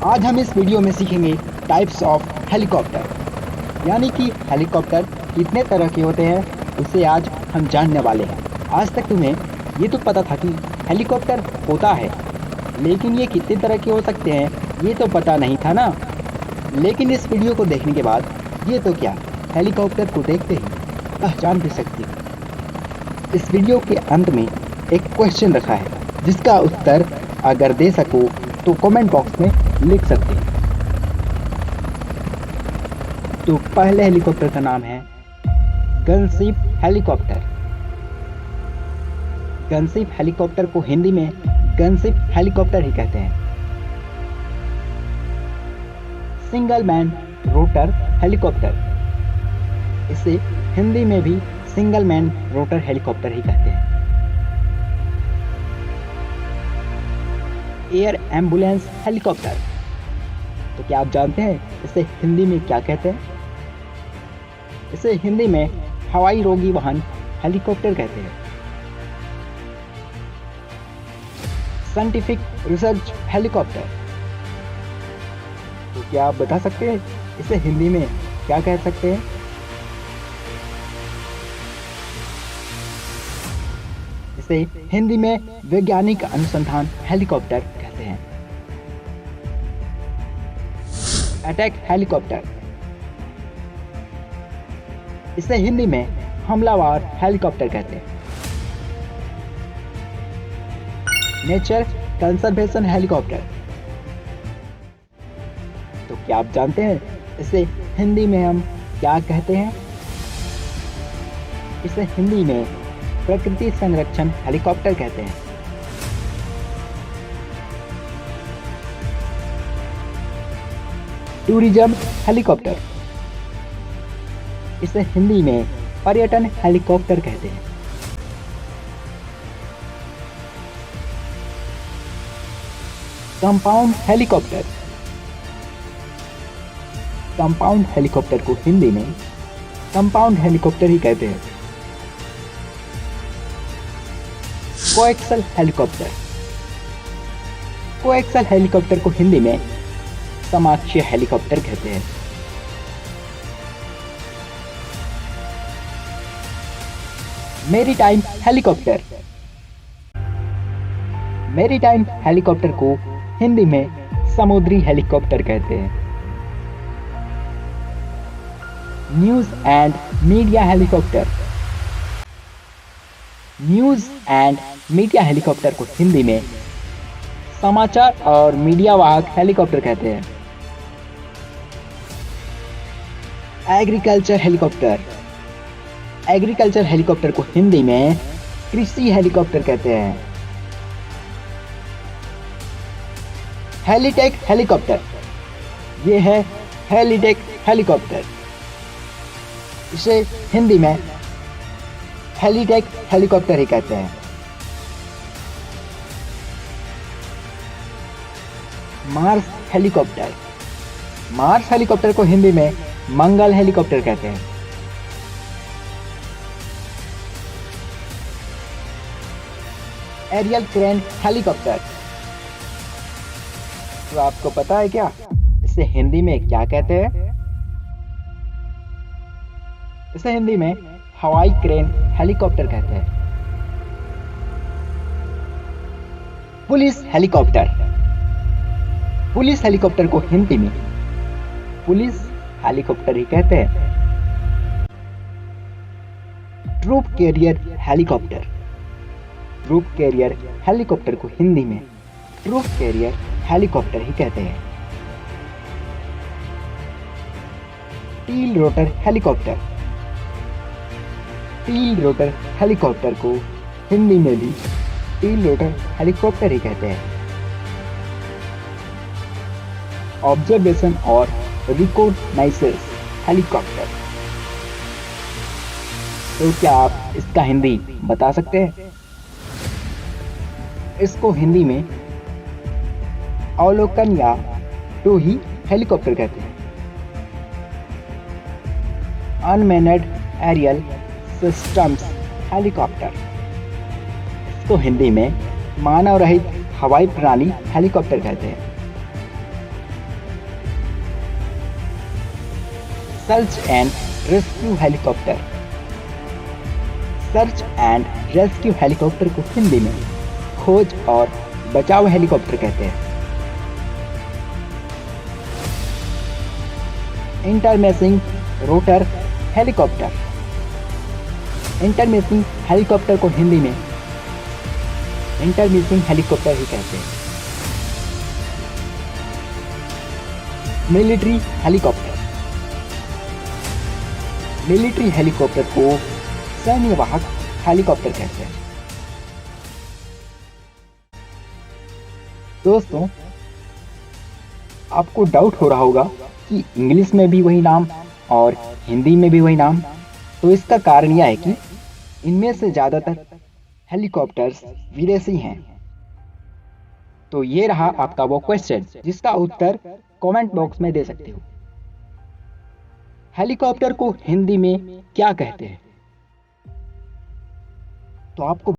आज हम इस वीडियो में सीखेंगे टाइप्स ऑफ हेलीकॉप्टर, यानी कि हेलीकॉप्टर कितने तरह के होते हैं उसे आज हम जानने वाले हैं। आज तक तुम्हें ये तो पता था कि हेलीकॉप्टर होता है, लेकिन ये कितने तरह के हो सकते हैं ये तो पता नहीं था ना। लेकिन इस वीडियो को देखने के बाद ये तो क्या, हेलीकॉप्टर को देखते ही पहचान भी सकती हो। इस वीडियो के अंत में एक क्वेश्चन रखा है जिसका उत्तर अगर दे सको तो कमेंट बॉक्स में लिख सकते हैं। तो पहले हेलीकॉप्टर का नाम है गनशिप हेलीकॉप्टर। गनशिप हेलीकॉप्टर को हिंदी में गनशिप हेलीकॉप्टर ही कहते हैं। सिंगल मैन रोटर हेलीकॉप्टर, इसे हिंदी में भी सिंगल मैन रोटर हेलीकॉप्टर ही कहते हैं। एयर एम्बुलेंस हेलीकॉप्टर, तो क्या आप जानते हैं इसे हिंदी में क्या कहते हैं? इसे हिंदी में हवाई रोगी वाहन हेलीकॉप्टर कहते हैं। साइंटिफिक रिसर्च हेलीकॉप्टर, तो क्या आप बता सकते हैं इसे हिंदी में क्या कह सकते हैं? इसे हिंदी में वैज्ञानिक अनुसंधान हेलीकॉप्टर कहते हैं। अटैक हेलीकॉप्टर, इसे हिंदी में हमलावर हेलीकॉप्टर कहते हैं। नेचर कंजर्वेशन हेलीकॉप्टर, तो क्या आप जानते हैं इसे हिंदी में हम क्या कहते हैं? इसे हिंदी में प्रकृति संरक्षण हेलीकॉप्टर कहते हैं। टूरिज्म हेलीकॉप्टर, इसे हिंदी में पर्यटन हेलीकॉप्टर कहते हैं। कंपाउंड हेलीकॉप्टर, कंपाउंड हेलीकॉप्टर को हिंदी में कंपाउंड हेलीकॉप्टर ही कहते हैं। कोएक्सल हेलीकॉप्टर, कोएक्सल हेलीकॉप्टर को हिंदी में समाक्षीय हेलीकॉप्टर कहते हैं। मैरीटाइम हेलीकॉप्टर, मैरीटाइम हेलीकॉप्टर को हिंदी में समुद्री हेलीकॉप्टर कहते हैं। News and media helicopter, news and media helicopter को हिंदी में समाचार और मीडिया वाहक हेलीकॉप्टर कहते हैं। एग्रीकल्चर हेलीकॉप्टर, एग्रीकल्चर हेलीकॉप्टर को हिंदी में कृषि हेलीकॉप्टर कहते हैं। हेलीटेक हेलीकॉप्टर, ये है हेलीटेक हेलीकॉप्टर, इसे हिंदी में हेलीटेक हेलीकॉप्टर ही कहते हैं। मार्स हेलीकॉप्टर, मार्स हेलीकॉप्टर को हिंदी में मंगल हेलीकॉप्टर कहते हैं। एरियल क्रेन हेलीकॉप्टर, तो आपको पता है क्या इसे हिंदी में क्या कहते हैं? इसे हिंदी में हवाई क्रेन हेलीकॉप्टर कहते हैं। पुलिस हेलीकॉप्टर, पुलिस हेलीकॉप्टर को हिंदी में पुलिस हेलीकॉप्टर ही कहते हैं। Troop carrier helicopter, troop carrier helicopter को हिंदी में ट्रूप कैरियर हेलीकॉप्टर ही कहते हैं। Tail rotor helicopter, tail rotor helicopter को हिंदी में भी टील रोटर हेलीकॉप्टर ही कहते हैं। ऑब्जर्वेशन और रिकॉग्नाइसेंस हेलीकॉप्टर, तो क्या आप इसका हिंदी बता सकते हैं? इसको हिंदी में अवलोकन या टोही हेलीकॉप्टर कहते हैं। अनमैनड एरियल सिस्टम्स हेलीकॉप्टर, इसको हिंदी में मानव रहित हवाई प्रणाली हेलीकॉप्टर कहते हैं। Search and rescue helicopter. Search and rescue helicopter को हिंदी में खोज और बचाव हेलीकॉप्टर कहते हैं। इंटरमेसिंग रोटर हेलीकॉप्टर। इंटरमेसिंग हेलीकॉप्टर को हिंदी में इंटरमिसिंग हेलीकॉप्टर ही कहते हैं। Military helicopter. मिलिट्री हेलीकॉप्टर को सैन्य वाहक हेलीकॉप्टर कहते हैं। दोस्तों, आपको डाउट हो रहा होगा कि इंग्लिश में भी वही नाम और हिंदी में भी वही नाम, तो इसका कारण यह है कि इनमें से ज़्यादातर हेलीकॉप्टर्स विदेशी हैं। तो ये रहा आपका वो क्वेश्चन जिसका उत्तर कमेंट बॉक्स में दे सकते हो। हेलीकॉप्टर को हिंदी में क्या कहते हैं? तो आपको